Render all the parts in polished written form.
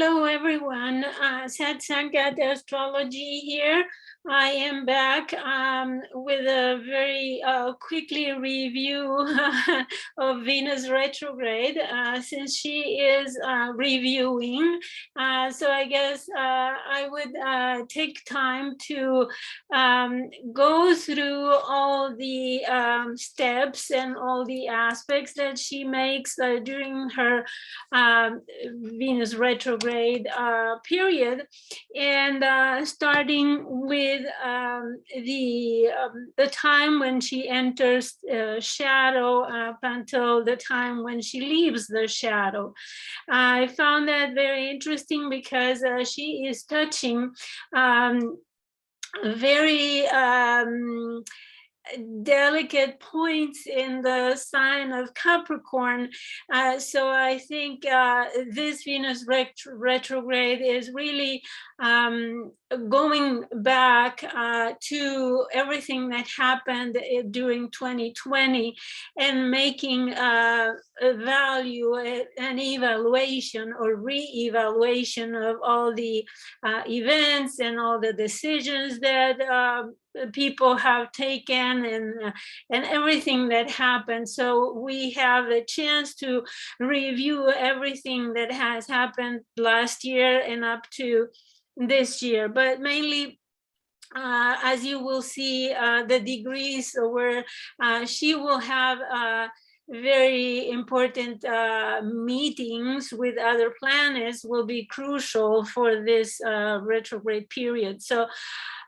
Hello, everyone. Satsanga Astrology here. I am back with a very quickly review of Venus retrograde since she is reviewing. So I guess I would take time to go through all the steps and all the aspects that she makes during her Venus retrograde period, and starting with the time when she enters shadow up until the time when she leaves the shadow. I found that very interesting because she is touching very delicate points in the sign of Capricorn. So I think this Venus retrograde is really going back to everything that happened during 2020 and making a value, an evaluation or re-evaluation of all the events and all the decisions that people have taken and everything that happened. So we have a chance to review everything that has happened last year and up to this year, but mainly as you will see, the degrees where she will have very important meetings with other planets will be crucial for this retrograde period. So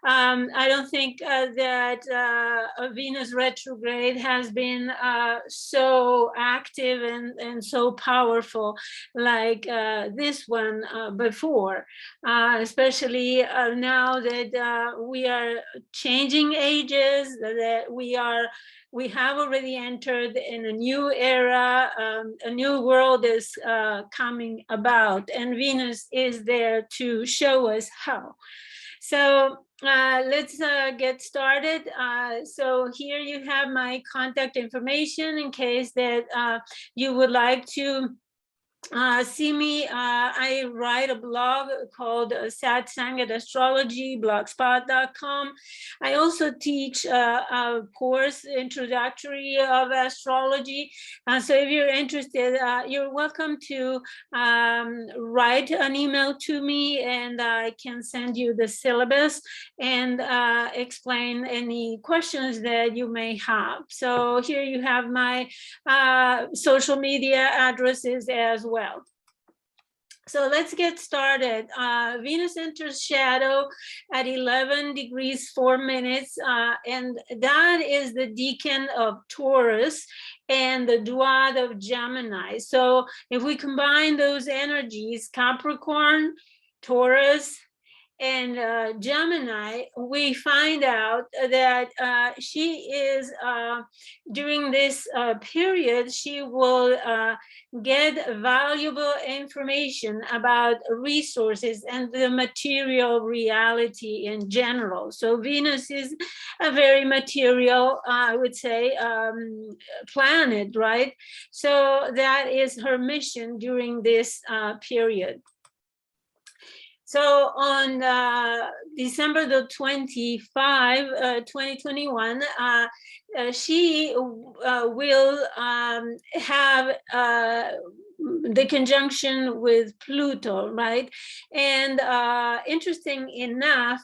I don't think that a Venus retrograde has been so active and so powerful like this one before, especially now that we are changing ages, that we have already entered in a new era, a new world is coming about, and Venus is there to show us how. So let's get started. So here you have my contact information in case that you would like to see me. I write a blog called Satsanga Astrology, blogspot.com. I also teach a course, Introductory of Astrology. So if you're interested, you're welcome to write an email to me, and I can send you the syllabus and explain any questions that you may have. So here you have my social media addresses as well. So let's get started. Venus enters shadow at 11 degrees 4 minutes, and that is the decan of Taurus and the duad of Gemini. So if we combine those energies, Capricorn, Taurus, and Gemini, we find out that she is, during this period, she will get valuable information about resources and the material reality in general. So Venus is a very material, I would say, planet, right? So that is her mission during this period. So on December the 25, 2021, she will have the conjunction with Pluto, right? And interesting enough,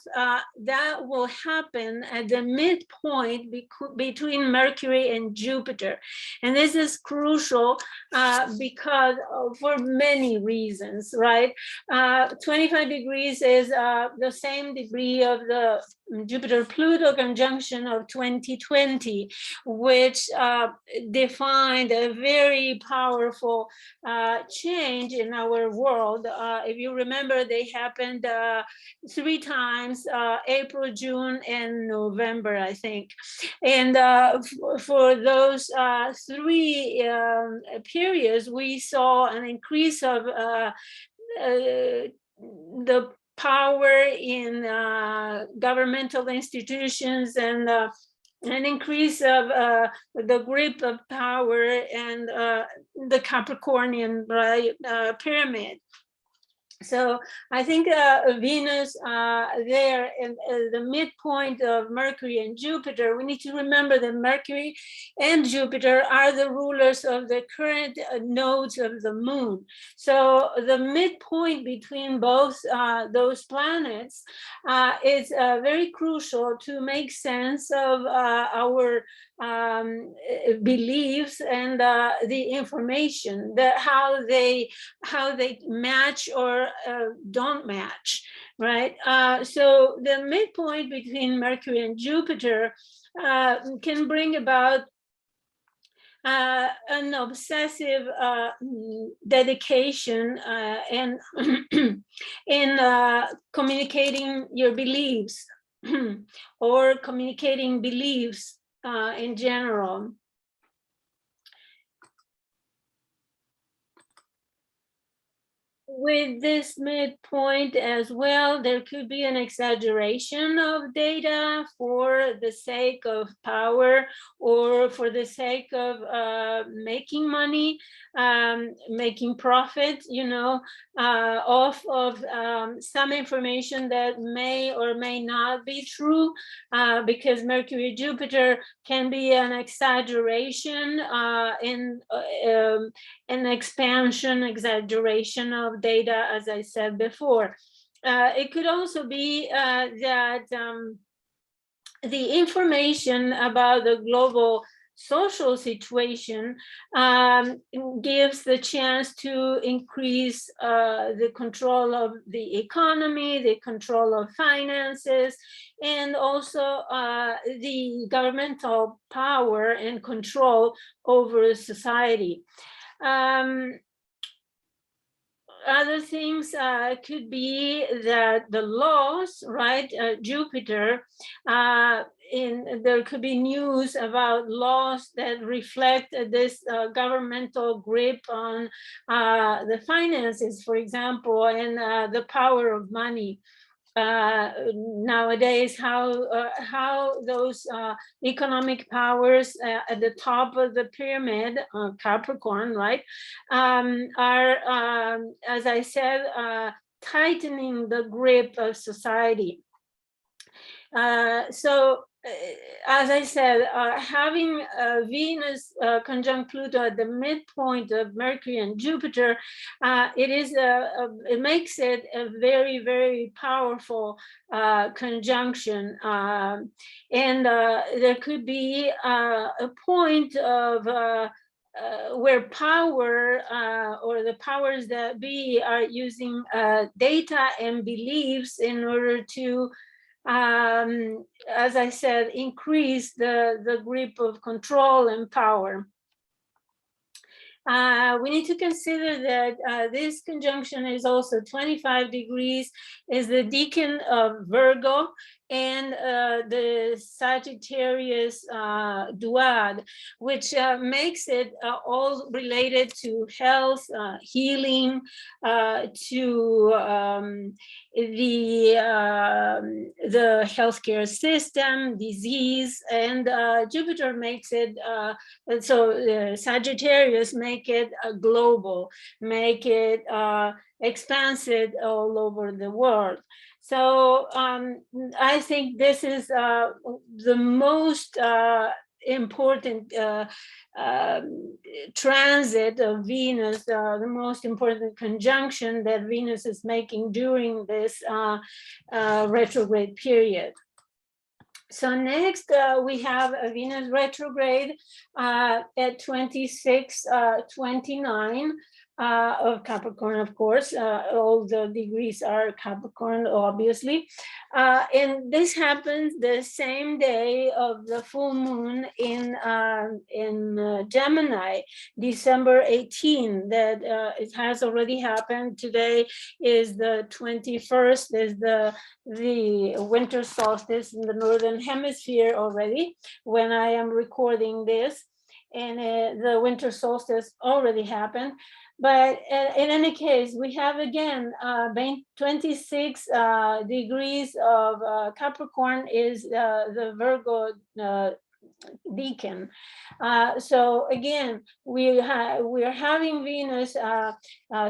that will happen at the midpoint between Mercury and Jupiter. And this is crucial because for many reasons, right? 25 degrees is the same degree of the Jupiter-Pluto conjunction of 2020, which defined a very powerful change in our world. If you remember, they happened 3 times, April, June, and November, I think. And for those 3 periods, we saw an increase of the power in governmental institutions and an increase of the grip of power and the Capricornian pyramid. So I think Venus there in the midpoint of Mercury and Jupiter, we need to remember that Mercury and Jupiter are the rulers of the current nodes of the moon. So the midpoint between both those planets is very crucial to make sense of our beliefs and the information, that how they match or don't match, right? So the midpoint between Mercury and Jupiter can bring about an obsessive dedication and in communicating your beliefs or communicating beliefs in general. With this midpoint as well, there could be an exaggeration of data for the sake of power or for the sake of making money, making profit, off of some information that may or may not be true, because Mercury Jupiter can be an exaggeration in an expansion, exaggeration of data, as I said before. It could also be that the information about the global social situation gives the chance to increase the control of the economy, the control of finances, and also the governmental power and control over society. Other things could be that the laws, right? Jupiter, there could be news about laws that reflect this governmental grip on the finances, for example, and the power of money. Nowadays, how those economic powers at the top of the pyramid, Capricorn, right, are, as I said, tightening the grip of society. So, as I said, having Venus conjunct Pluto at the midpoint of Mercury and Jupiter, it makes it a very, very powerful conjunction, and there could be a point of where power or the powers that be are using data and beliefs in order to, as I said, increase the grip of control and power. We need to consider that this conjunction is also 25 degrees, is the decan of Virgo, and the Sagittarius duad, which makes it all related to health, healing, to the healthcare system, disease, and Jupiter makes it, so Sagittarius make it global, make it expansive all over the world. So I think this is the most important transit of Venus, the most important conjunction that Venus is making during this retrograde period. So next we have a Venus retrograde at 2629 of Capricorn, of course. All the degrees are Capricorn, obviously. And this happens the same day of the full moon in Gemini, December 18. That it has already happened. Today is the 21st, is the winter solstice in the northern hemisphere already when I am recording this, and the winter solstice already happened. But in any case, we have again 26 degrees of Capricorn is the Virgo decan. So again, we are having Venus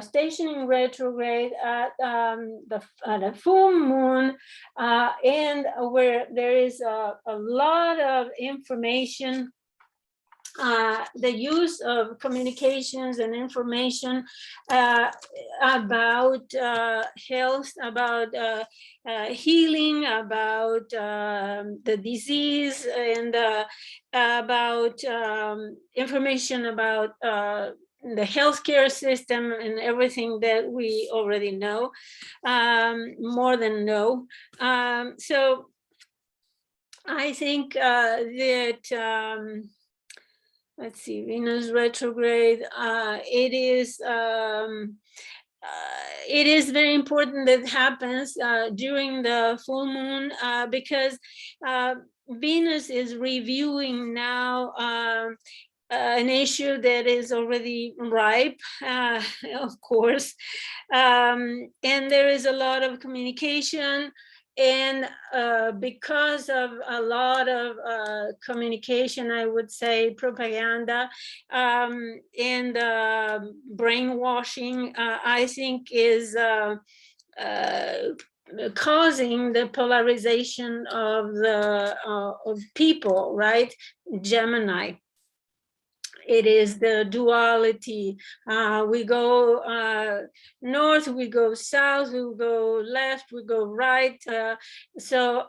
stationing retrograde at the full moon, and where there is a lot of information, the use of communications and information about health, about healing, about the disease, and about information about the healthcare system and everything that we already know, more than know. So I think that let's see, Venus retrograde. It is very important that it happens during the full moon, because Venus is reviewing now an issue that is already ripe, of course, and there is a lot of communication. And because of a lot of communication, I would say propaganda and brainwashing, I think is causing the polarization of the of people, right? Gemini. It is the duality. We go north, we go south, we go left, we go right. So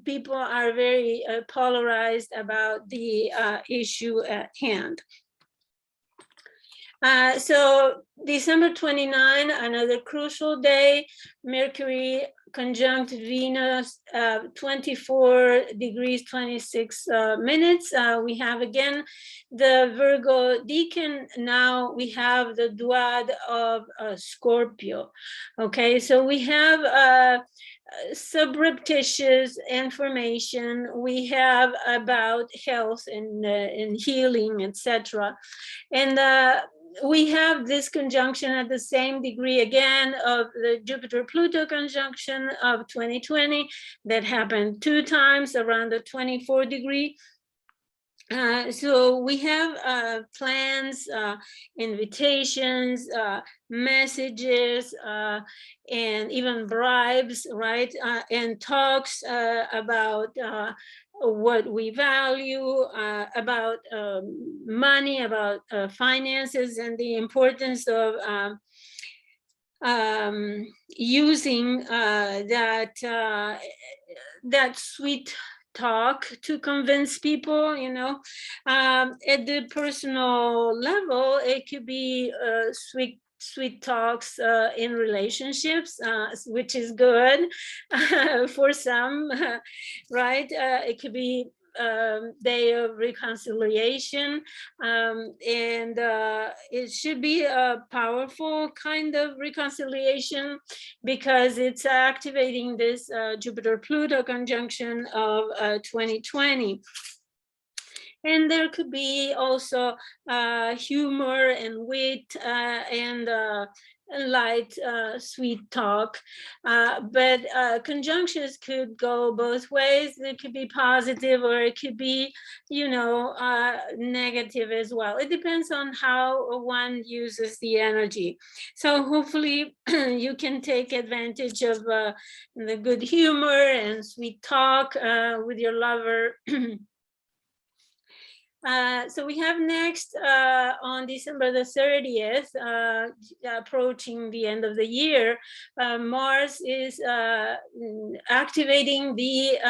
people are very polarized about the issue at hand. So December 29, another crucial day, Mercury conjunct Venus, 24 degrees, 26 minutes. We have again the Virgo decan. Now we have the duad of Scorpio. Okay, so we have subreptitious information. We have about health and healing, etc. And we have this conjunction at the same degree again of the Jupiter-Pluto conjunction of 2020 that happened 2 times around the 24 degree. So we have plans, invitations, messages, and even bribes, right? And talks about what we value, about money, about finances, and the importance of using that sweet talk to convince people, you know. At the personal level, it could be sweet talks in relationships, which is good for some, right? It could be day of reconciliation, and it should be a powerful kind of reconciliation because it's activating this Jupiter-Pluto conjunction of 2020. And there could be also humor and wit and light, sweet talk. But conjunctions could go both ways. It could be positive or it could be, you know, negative as well. It depends on how one uses the energy. So hopefully you can take advantage of the good humor and sweet talk with your lover. So we have next on December the 30th, approaching the end of the year, Mars is activating the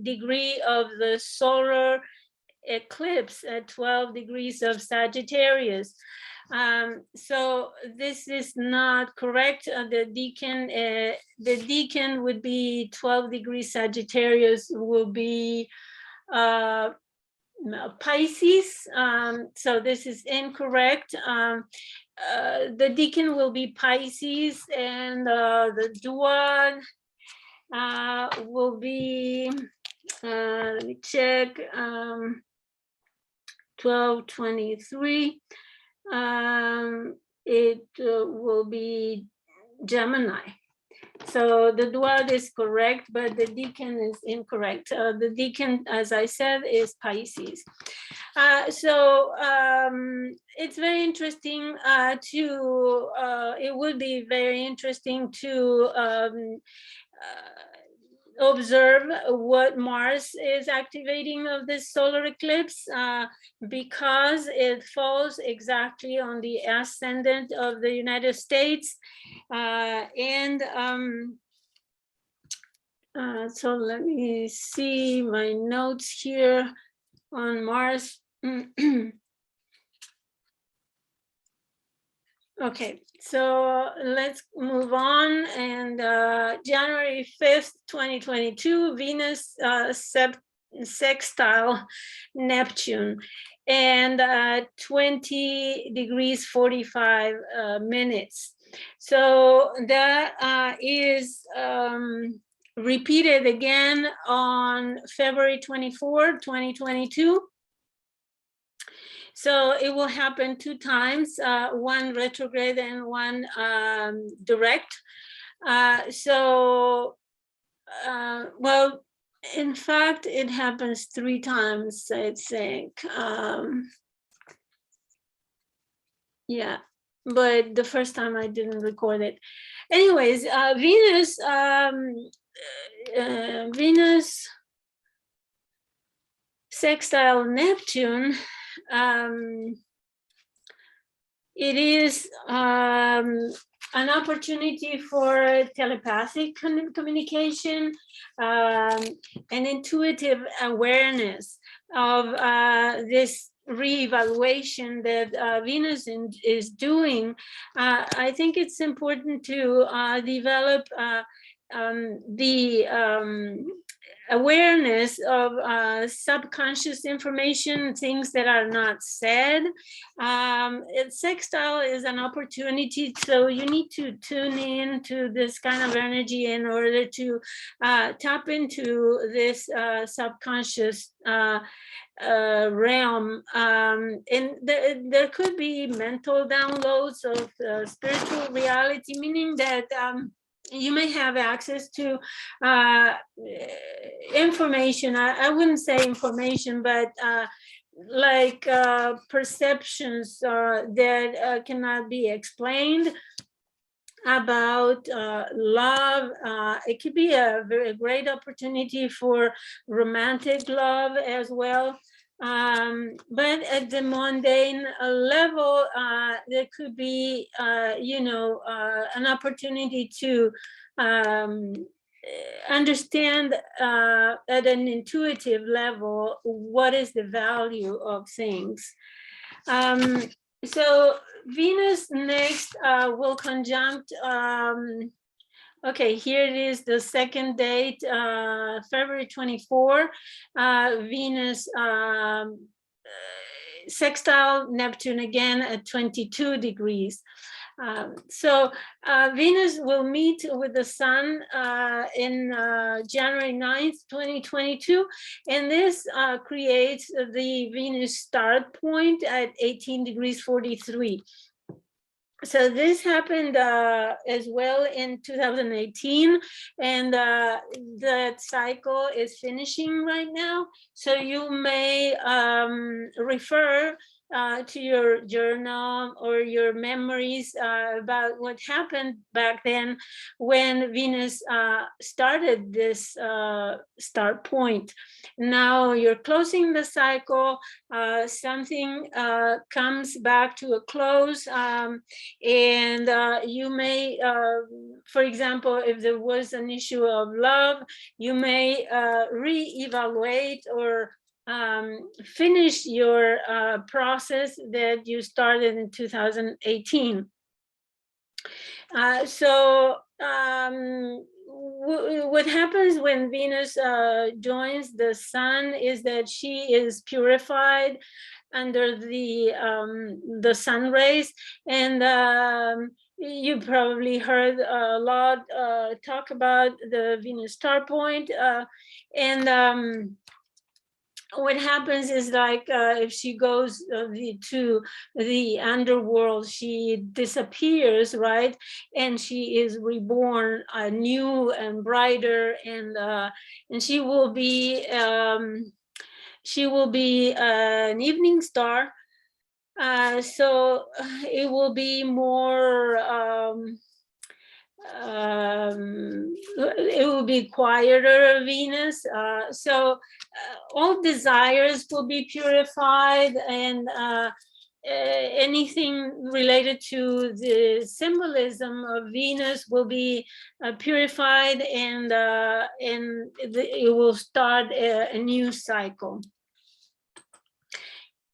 degree of the solar eclipse at 12 degrees of Sagittarius. So this is not correct. The decan would be 12 degrees Sagittarius will be Pisces, so this is incorrect. The decan will be Pisces, and the duad will be, let me check, 1223. It will be Gemini. So the duad is correct, but the decan is incorrect. The decan, as I said, is Pisces. It's very interesting it would be very interesting to observe what Mars is activating of this solar eclipse because it falls exactly on the ascendant of the United States. So let me see my notes here on Mars. Okay, so let's move on. And January 5th, 2022, Venus sextile Neptune, and 20 degrees 45 minutes. So that is repeated again on February 24, 2022. So it will happen 2 times, one retrograde and one direct. Well, in fact, it happens 3 times, I think. Yeah, but the first time I didn't record it. Anyways, Venus sextile Neptune, it is an opportunity for telepathic communication, an intuitive awareness of this reevaluation that Venus is doing. I think it's important to develop the awareness of subconscious information, things that are not said. Sextile is an opportunity, so you need to tune in to this kind of energy in order to tap into this subconscious realm. And there could be mental downloads of spiritual reality, meaning that you may have access to information. I wouldn't say information, but like perceptions that cannot be explained about love. It could be a very great opportunity for romantic love as well. But at the mundane level, there could be, an opportunity to understand at an intuitive level what is the value of things. So Venus next will conjunct, okay, here it is, the second date, February 24, Venus sextile Neptune again at 22 degrees. So Venus will meet with the Sun in January 9th, 2022, and this creates the Venus start point at 18 degrees 43. So this happened as well in 2018, and that cycle is finishing right now. So you may refer to your journal or your memories about what happened back then when Venus started this start point. Now you're closing the cycle, something comes back to a close, and you may, for example, if there was an issue of love, you may re-evaluate or finish your process that you started in 2018. What happens when Venus joins the Sun is that she is purified under the sun rays, and you probably heard a lot talk about the Venus star point, and what happens is, like, if she goes to the underworld, she disappears, right? And she is reborn new and brighter, and she will be an evening star. So it will be more it will be quieter Venus. So all desires will be purified, and anything related to the symbolism of Venus will be purified, and it will start a new cycle.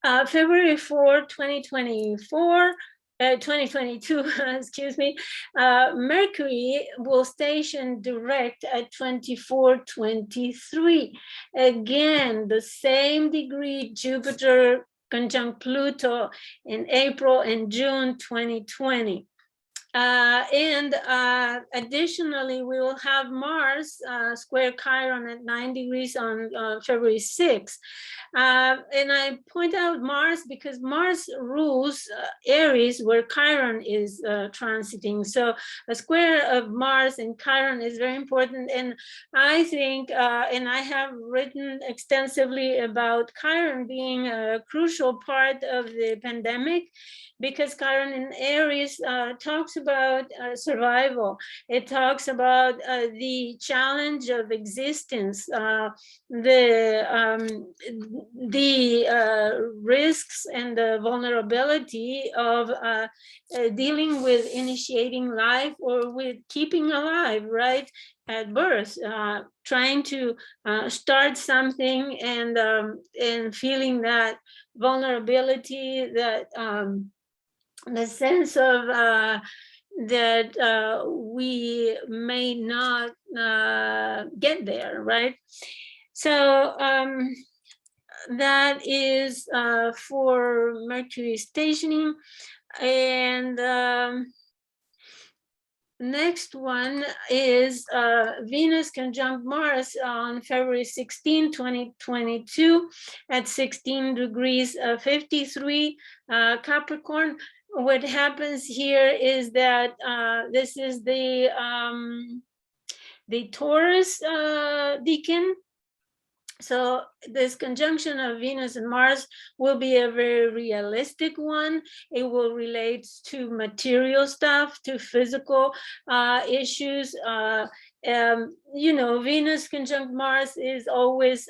February 4, 2024, 2022, excuse me, Mercury will station direct at 2423. Again, the same degree Jupiter conjunct Pluto in April and June 2020. And additionally, we will have Mars square Chiron at 9 degrees on February 6th. And I point out Mars because Mars rules Aries, where Chiron is transiting. So a square of Mars and Chiron is very important. And I think, and I have written extensively about Chiron being a crucial part of the pandemic, because Chiron in Aries talks about survival. It talks about the challenge of existence, the risks and the vulnerability of dealing with initiating life or with keeping alive, right? At birth, trying to start something, and feeling that vulnerability, that the sense of that we may not get there, right? So that is for Mercury stationing. And next one is Venus conjunct Mars on February 16, 2022 at 16 degrees 53 Capricorn. What happens here is that this is the Taurus decan. So this conjunction of Venus and Mars will be a very realistic one. It will relate to material stuff, to physical issues. You know, Venus conjunct Mars is always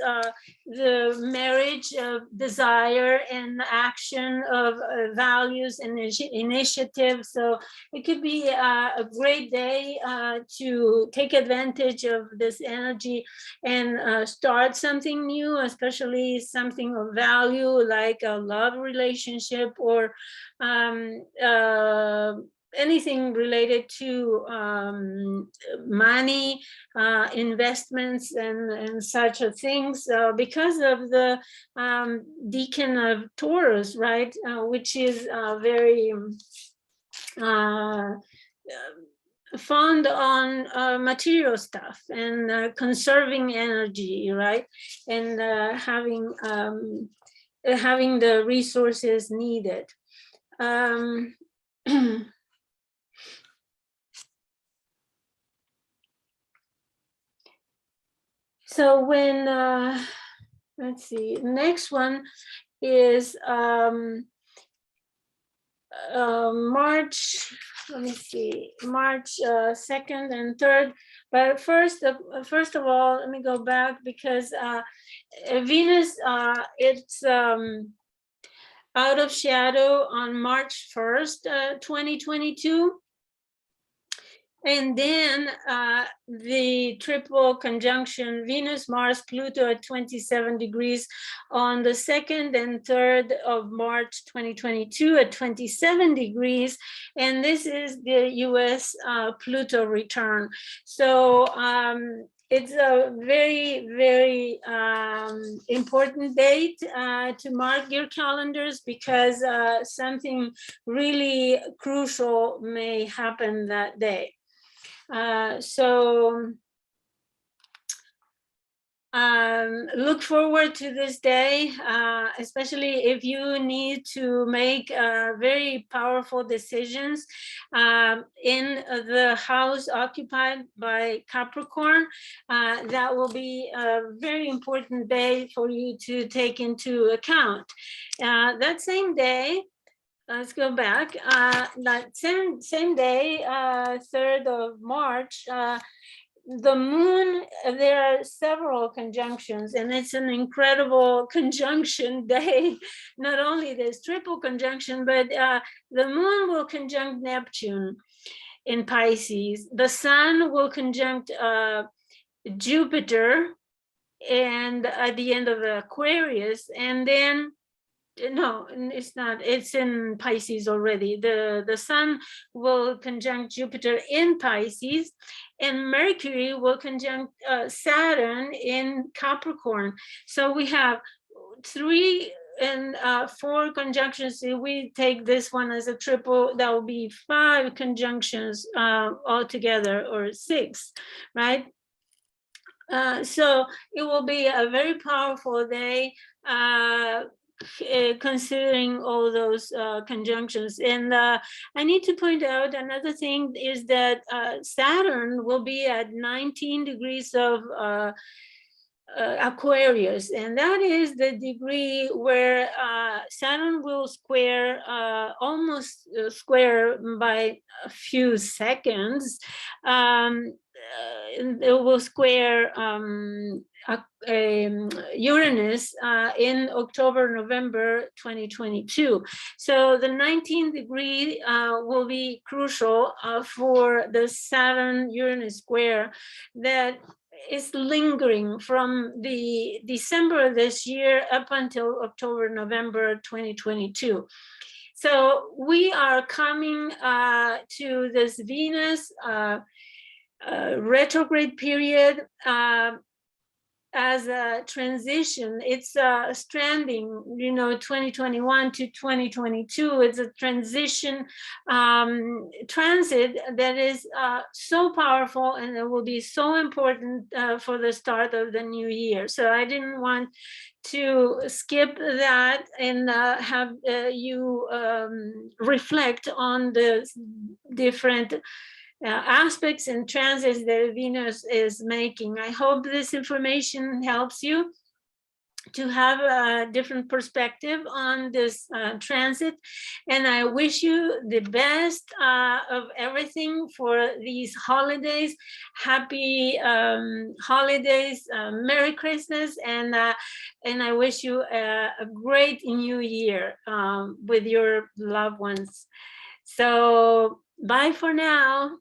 the marriage of desire and action, of values and initiative. So it could be a great day to take advantage of this energy and start something new, especially something of value like a love relationship, or anything related to money, investments, and such things, because of the decan of Taurus, right? Which is very fond on material stuff and conserving energy, right? And having the resources needed. So when, let's see, next one is March, let me see, March 2nd and 3rd. But first of all, let me go back, because Venus, it's out of shadow on March 1st, 2022. And then the triple conjunction Venus, Mars, Pluto at 27 degrees on the 2nd and 3rd of March 2022 at 27 degrees. And this is the US Pluto return. So it's a very, very important date to mark your calendars, because something really crucial may happen that day. So look forward to this day, especially if you need to make very powerful decisions in the house occupied by Capricorn. That will be a very important day for you to take into account. That same day, let's go back. That same day, 3rd of March, the moon, there are several conjunctions, and it's an incredible conjunction day. Not only there's triple conjunction, but the moon will conjunct Neptune in Pisces. The sun will conjunct Jupiter and at the end of Aquarius, and then no, it's not, it's in Pisces already. The sun will conjunct Jupiter in Pisces, and Mercury will conjunct Saturn in Capricorn. So we have 3 and 4 conjunctions. If we take this one as a triple, that will be 5 conjunctions altogether, or 6, right? So it will be a very powerful day, considering all those conjunctions. And I need to point out another thing is that Saturn will be at 19 degrees of Aquarius, and that is the degree where Saturn will square, almost square by a few seconds. It will square Uranus in October, November 2022. So the 19th degree will be crucial for the Saturn-Uranus square that is lingering from the December of this year up until October, November 2022. So we are coming to this Venus retrograde period as a transition. It's a stranding, 2021 to 2022. It's a transition transit that is so powerful, and it will be so important for the start of the new year. So I didn't want to skip that and have you reflect on the different aspects and transits that Venus is making. I hope this information helps you to have a different perspective on this transit, and I wish you the best of everything for these holidays. Happy holidays, Merry Christmas, and I wish you a great new year with your loved ones. So bye for now.